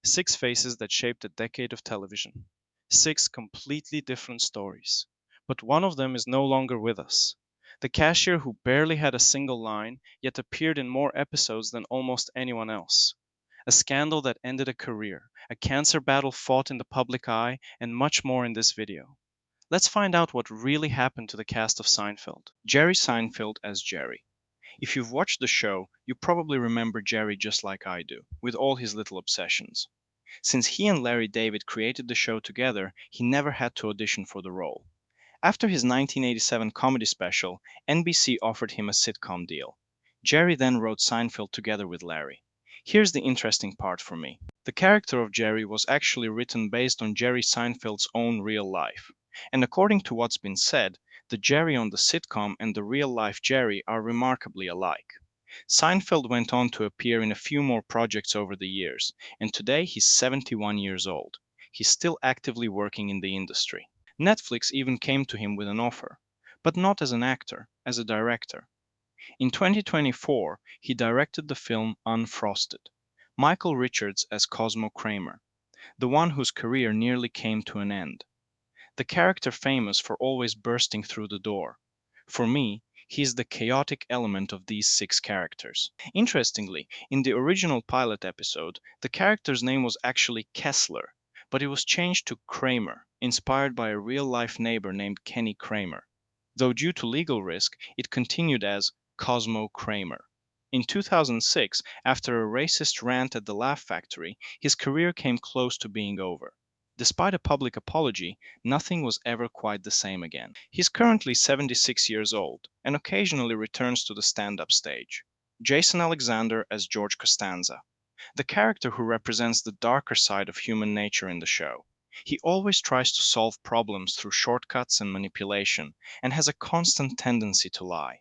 Six faces that shaped a decade of television. Six completely different stories. But one of them is no longer with us. The cashier who barely had a single line, yet appeared in more episodes than almost anyone else. A scandal that ended a career, a cancer battle fought in the public eye, and much more in this video. Let's find out what really happened to the cast of Seinfeld. Jerry Seinfeld as Jerry. If you've watched the show, you probably remember Jerry just like I do, with all his little obsessions. Since he and Larry David created the show together, he never had to audition for the role. After his 1987 comedy special, NBC offered him a sitcom deal. Jerry then wrote Seinfeld together with Larry. Here's the interesting part for me. The character of Jerry was actually written based on Jerry Seinfeld's own real life. And according to what's been said, the Jerry on the sitcom and the real life Jerry are remarkably alike. Seinfeld went on to appear in a few more projects over the years, and today he's 71 years old. He's still actively working in the industry. Netflix even came to him with an offer, but not as an actor, as a director. In 2024, he directed the film Unfrosted. Michael Richards as Cosmo Kramer, the one whose career nearly came to an end. The character famous for always bursting through the door. For me, he is the chaotic element of these six characters. Interestingly, in the original pilot episode, the character's name was actually Kessler, but it was changed to Kramer, inspired by a real life neighbor named Kenny Kramer. Though due to legal risk, it continued as Cosmo Kramer. In 2006, after a racist rant at the Laugh Factory, his career came close to being over. Despite a public apology, nothing was ever quite the same again. He's currently 76 years old and occasionally returns to the stand up stage. Jason Alexander as George Costanza, the character who represents the darker side of human nature in the show. He always tries to solve problems through shortcuts and manipulation, and has a constant tendency to lie.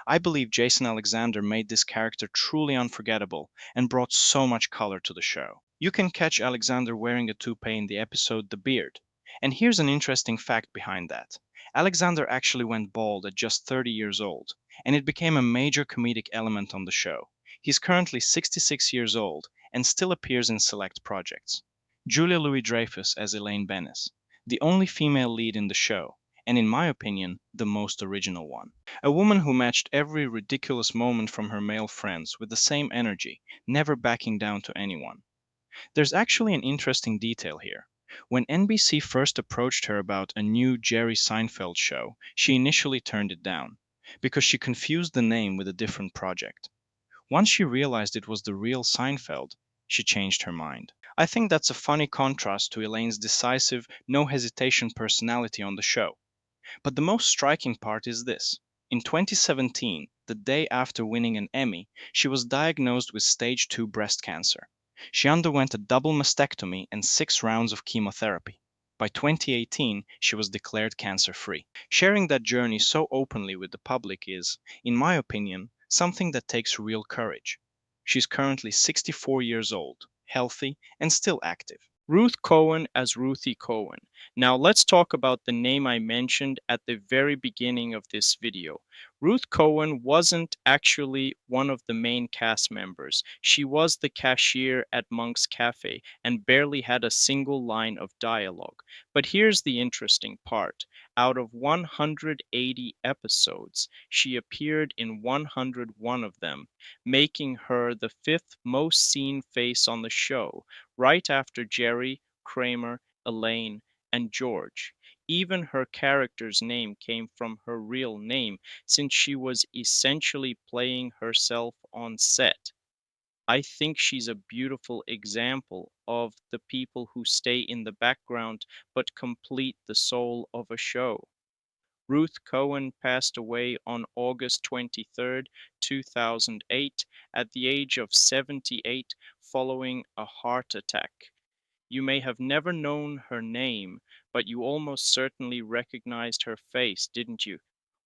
I believe Jason Alexander made this character truly unforgettable and brought so much color to the show. You can catch Alexander wearing a toupee in the episode The Beard. And here's an interesting fact behind that. Alexander actually went bald at just 30 years old, and it became a major comedic element on the show. He's currently 66 years old and still appears in select projects. Julia Louis-Dreyfus as Elaine Bennis, the only female lead in the show, and in my opinion, the most original one. A woman who matched every ridiculous moment from her male friends with the same energy, never backing down to anyone. There's actually an interesting detail here. When NBC first approached her about a new Jerry Seinfeld show, she initially turned it down, because she confused the name with a different project. Once she realized it was the real Seinfeld, she changed her mind. I think that's a funny contrast to Elaine's decisive, no hesitation personality on the show. But the most striking part is this. In 2017, the day after winning an Emmy, she was diagnosed with stage 2 breast cancer. She underwent a double mastectomy and 6 rounds of chemotherapy. By 2018, she was declared cancer free. Sharing that journey so openly with the public is, in my opinion, something that takes real courage. She's currently 64 years old, healthy, and still active. Ruth Cohen as Ruthie Cohen. Now let's talk about the name I mentioned at the very beginning of this video. Ruth Cohen wasn't actually one of the main cast members. She was the cashier at Monk's Cafe and barely had a single line of dialogue. But here's the interesting part. Out of 180 episodes, she appeared in 101 of them, making her the fifth most seen face on the show, right after Jerry, Kramer, Elaine, and George. Even her character's name came from her real name, since she was essentially playing herself on set. I think she's a beautiful example of the people who stay in the background but complete the soul of a show. Ruth Cohen passed away on August 23rd, 2008, at the age of 78 following a heart attack. You may have never known her name, but you almost certainly recognized her face, didn't you?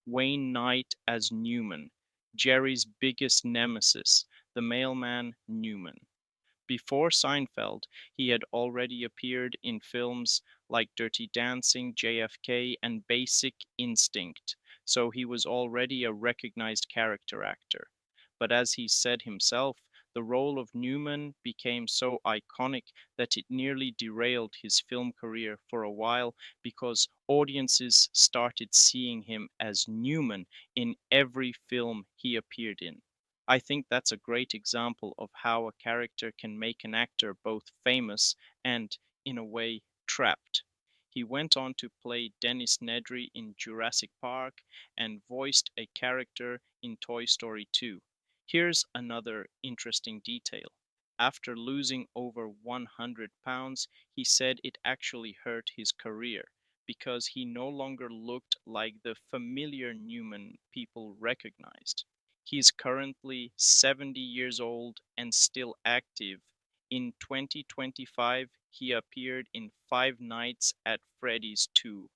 Wayne Knight as Newman, Jerry's biggest nemesis, the mailman Newman. Before Seinfeld, he had already appeared in films like Dirty Dancing, JFK, and Basic Instinct, so he was already a recognized character actor. But as he said himself, The role of Newman became so iconic that it nearly derailed his film career for a while because audiences started seeing him as Newman in every film he appeared in. I think that's a great example of how a character can make an actor both famous and, in a way, trapped. He went on to play Dennis Nedry in Jurassic Park and voiced a character in Toy Story 2. Here's another interesting detail. After losing over 100 pounds, he said it actually hurt his career because he no longer looked like the familiar Newman people recognized. He's currently 70 years old and still active. In 2025, he appeared in Five Nights at Freddy's 2.